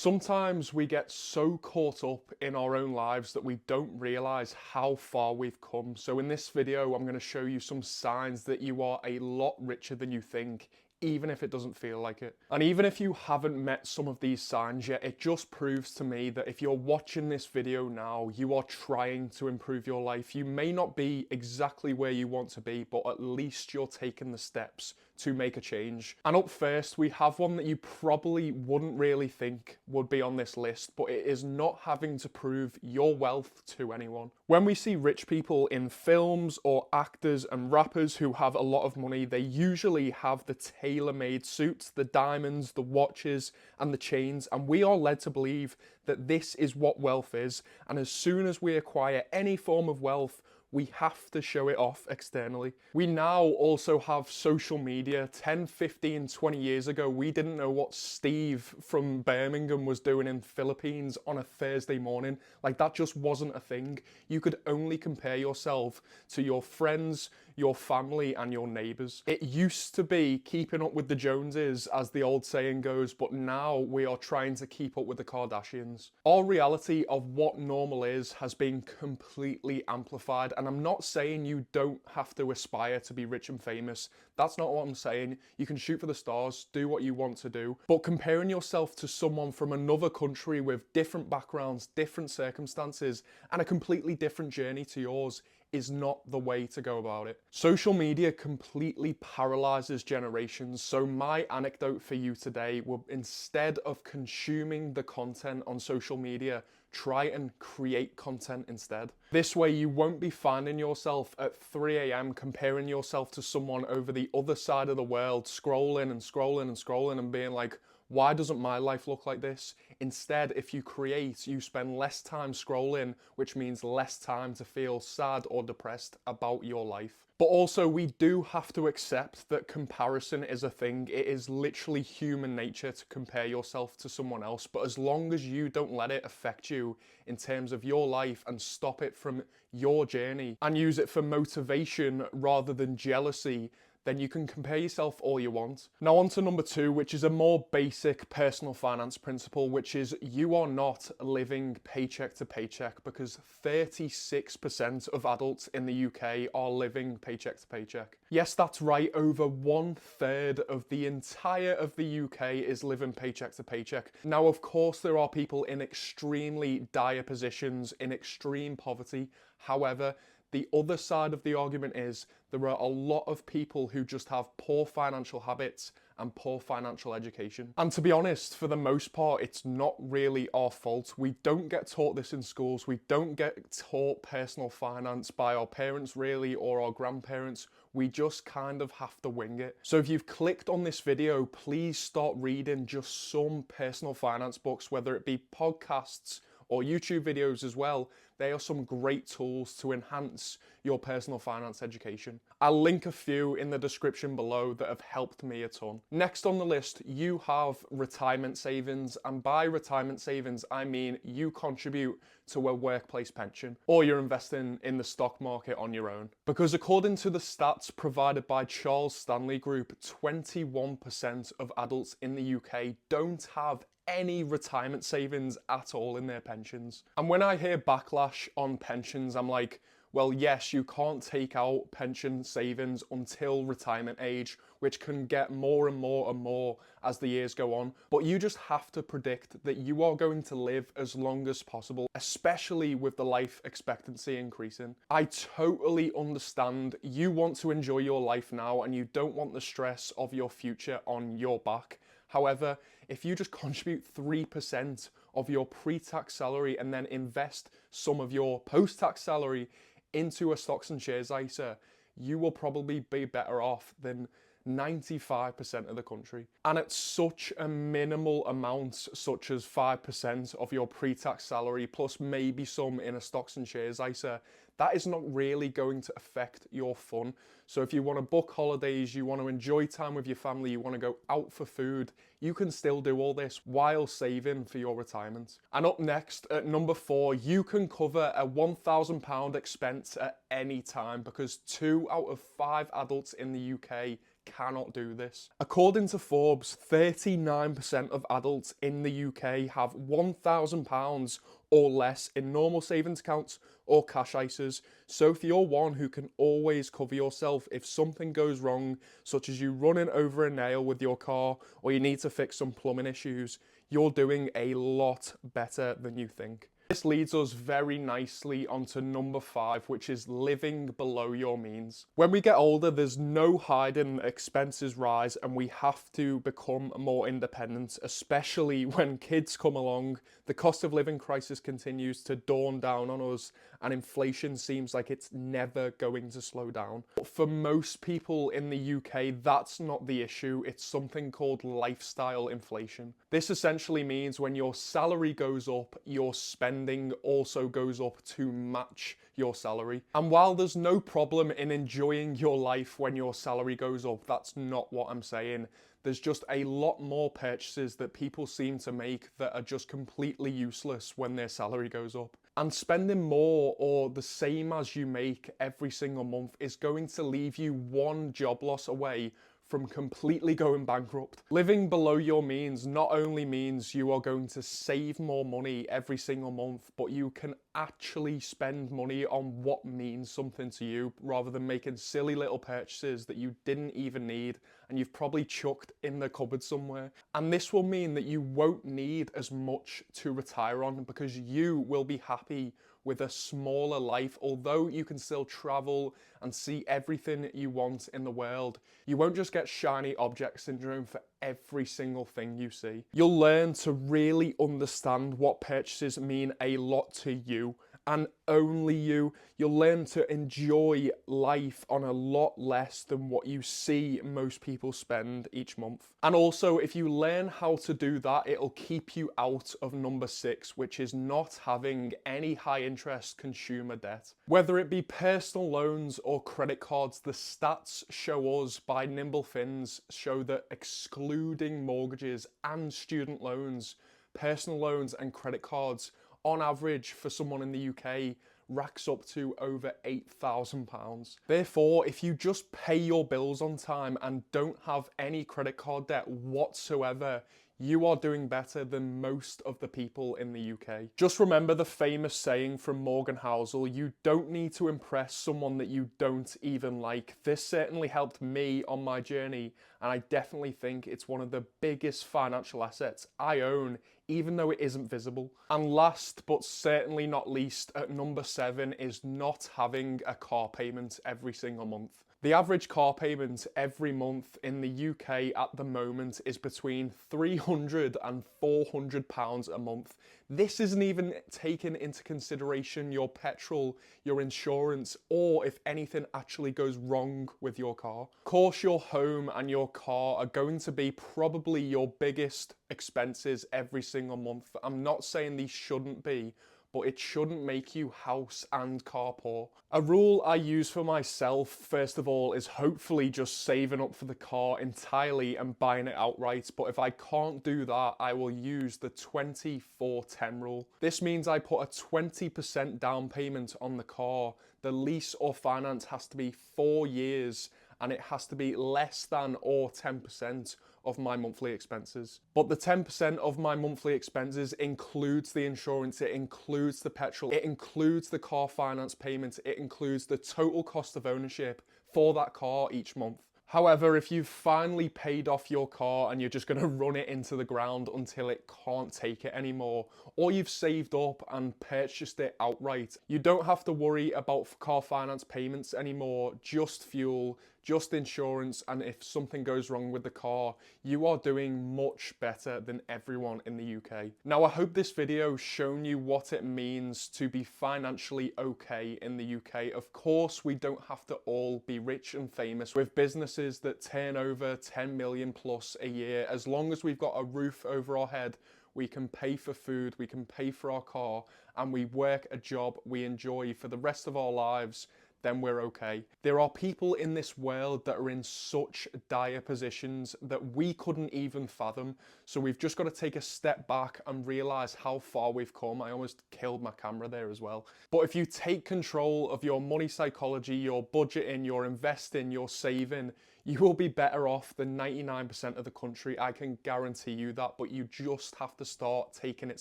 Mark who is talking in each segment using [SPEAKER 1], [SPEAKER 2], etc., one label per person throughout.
[SPEAKER 1] Sometimes we get so caught up in our own lives that we don't realize how far we've come. So in this video, I'm going to show you some signs that you are a lot richer than you think, even if it doesn't feel like it. And even if you haven't met some of these signs yet, it just proves to me that if you're watching this video now, you are trying to improve your life. You may not be exactly where you want to be, but at least you're taking the steps to make a change. And up first, we have one that you probably wouldn't really think would be on this list, but it is not having to prove your wealth to anyone. When we see rich people in films or actors and rappers who have a lot of money, they usually have the tailor-made suits, the diamonds, the watches, and the chains, and we are led to believe that this is what wealth is, and as soon as we acquire any form of wealth, we have to show it off externally. We now also have social media. 10, 15, 20 years ago, we didn't know what Steve from Birmingham was doing in the Philippines on a Thursday morning. Like, that just wasn't a thing. You could only compare yourself to your friends, your family, and your neighbours. It used to be keeping up with the Joneses, as the old saying goes, but now we are trying to keep up with the Kardashians. Our reality of what normal is has been completely amplified, and I'm not saying you don't have to aspire to be rich and famous. That's not what I'm saying. You can shoot for the stars, do what you want to do, but comparing yourself to someone from another country with different backgrounds, different circumstances, and a completely different journey to yours is not the way to go about it. Social media completely paralyzes generations, so my anecdote for you today will, instead of consuming the content on social media, try and create content instead. This way you won't be finding yourself at 3 a.m. comparing yourself to someone over the other side of the world, scrolling and scrolling and scrolling and being like, why doesn't my life look like this? Instead, if you create, you spend less time scrolling, which means less time to feel sad or depressed about your life. But also, we do have to accept that comparison is a thing. It is literally human nature to compare yourself to someone else, but as long as you don't let it affect you in terms of your life and stop it from your journey and use it for motivation rather than jealousy, then you can compare yourself all you want. Now on to number 2, which is a more basic personal finance principle, which is you are not living paycheck to paycheck, because 36% of adults in the UK are living paycheck to paycheck. Yes, that's right, over 1/3 of the entire of the UK is living paycheck to paycheck. Now, of course, there are people in extremely dire positions, in extreme poverty. However, the other side of the argument is there are a lot of people who just have poor financial habits and poor financial education. And to be honest, for the most part, it's not really our fault. We don't get taught this in schools. We don't get taught personal finance by our parents really, or our grandparents. We just kind of have to wing it. So if you've clicked on this video, please start reading just some personal finance books, whether it be podcasts or YouTube videos as well. They are some great tools to enhance your personal finance education. I'll link a few in the description below that have helped me a ton. Next on the list, you have retirement savings, and by retirement savings, I mean you contribute to a workplace pension, or you're investing in the stock market on your own. Because according to the stats provided by Charles Stanley Group, 21% of adults in the UK don't have any retirement savings at all in their pensions. And when I hear backlash on pensions, I'm like, well, yes, you can't take out pension savings until retirement age, which can get more and more and more as the years go on. But you just have to predict that you are going to live as long as possible, especially with the life expectancy increasing. I totally understand you want to enjoy your life now and you don't want the stress of your future on your back. However, if you just contribute 3% of your pre-tax salary and then invest some of your post-tax salary into a stocks and shares ISA, you will probably be better off than 95% of the country. And at such a minimal amount, such as 5% of your pre-tax salary, plus maybe some in a stocks and shares ISA, that is not really going to affect your fun. So if you want to book holidays, you want to enjoy time with your family, you want to go out for food, you can still do all this while saving for your retirement. And up next, at number 4, you can cover a £1,000 expense at any time, because 2 out of 5 adults in the UK cannot do this. According to Forbes, 39% of adults in the UK have £1,000 or less in normal savings accounts or cash ISAs. So if you're one who can always cover yourself if something goes wrong, such as you running over a nail with your car or you need to fix some plumbing issues, you're doing a lot better than you think. This leads us very nicely onto number 5, which is living below your means. When we get older, there's no hiding that expenses rise and we have to become more independent, especially when kids come along. The cost of living crisis continues to dawn down on us and inflation seems like it's never going to slow down. But for most people in the UK, that's not the issue. It's something called lifestyle inflation. This essentially means when your salary goes up, your spending also goes up to match your salary. And while there's no problem in enjoying your life when your salary goes up, that's not what I'm saying. There's just a lot more purchases that people seem to make that are just completely useless when their salary goes up. And spending more or the same as you make every single month is going to leave you one job loss away from completely going bankrupt. Living below your means not only means you are going to save more money every single month, but you can actually spend money on what means something to you rather than making silly little purchases that you didn't even need and you've probably chucked in the cupboard somewhere. And this will mean that you won't need as much to retire on because you will be happy with a smaller life. Although you can still travel and see everything you want in the world, you won't just get shiny object syndrome for every single thing you see. You'll learn to really understand what purchases mean a lot to you and only you. You'll learn to enjoy life on a lot less than what you see most people spend each month. And also, if you learn how to do that, it'll keep you out of number 6, which is not having any high interest consumer debt. Whether it be personal loans or credit cards, the stats show us by Nimble Fins show that excluding mortgages and student loans, personal loans and credit cards on average for someone in the UK racks up to over £8,000. Therefore, if you just pay your bills on time and don't have any credit card debt whatsoever, you are doing better than most of the people in the UK. Just remember the famous saying from Morgan Housel, you don't need to impress someone that you don't even like. This certainly helped me on my journey, and I definitely think it's one of the biggest financial assets I own, even though it isn't visible. And last but certainly not least, at number 7 is not having a car payment every single month. The average car payment every month in the UK at the moment is between £300 and £400 a month. This isn't even taking into consideration your petrol, your insurance, or if anything actually goes wrong with your car. Of course, your home and your car are going to be probably your biggest expenses every single month. I'm not saying these shouldn't be, but it shouldn't make you house and car poor. A rule I use for myself, first of all, is hopefully just saving up for the car entirely and buying it outright. But if I can't do that, I will use the 20-4-10 rule. This means I put a 20% down payment on the car. The lease or finance has to be 4 years and it has to be less than or 10% of my monthly expenses. But the 10% of my monthly expenses includes the insurance, it includes the petrol, it includes the car finance payment, it includes the total cost of ownership for that car each month. However, if you've finally paid off your car and you're just going to run it into the ground until it can't take it anymore, or you've saved up and purchased it outright, you don't have to worry about car finance payments anymore, just fuel, just insurance, and if something goes wrong with the car, you are doing much better than everyone in the UK. Now, I hope this video has shown you what it means to be financially okay in the UK. Of course, we don't have to all be rich and famous with businesses that turn over 10 million plus a year. As long as we've got a roof over our head, we can pay for food, we can pay for our car, and we work a job we enjoy for the rest of our lives, then we're okay. There are people in this world that are in such dire positions that we couldn't even fathom. So we've just got to take a step back and realize how far we've come. I almost killed my camera there as well. But if you take control of your money psychology, your budgeting, your investing, your saving, You will be better off than 99% of the country, I can guarantee you that, but you just have to start taking it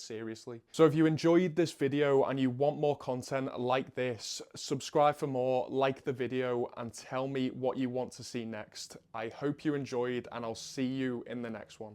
[SPEAKER 1] seriously. So if you enjoyed this video and you want more content like this, subscribe for more, like the video, and tell me what you want to see next. I hope you enjoyed, and I'll see you in the next one.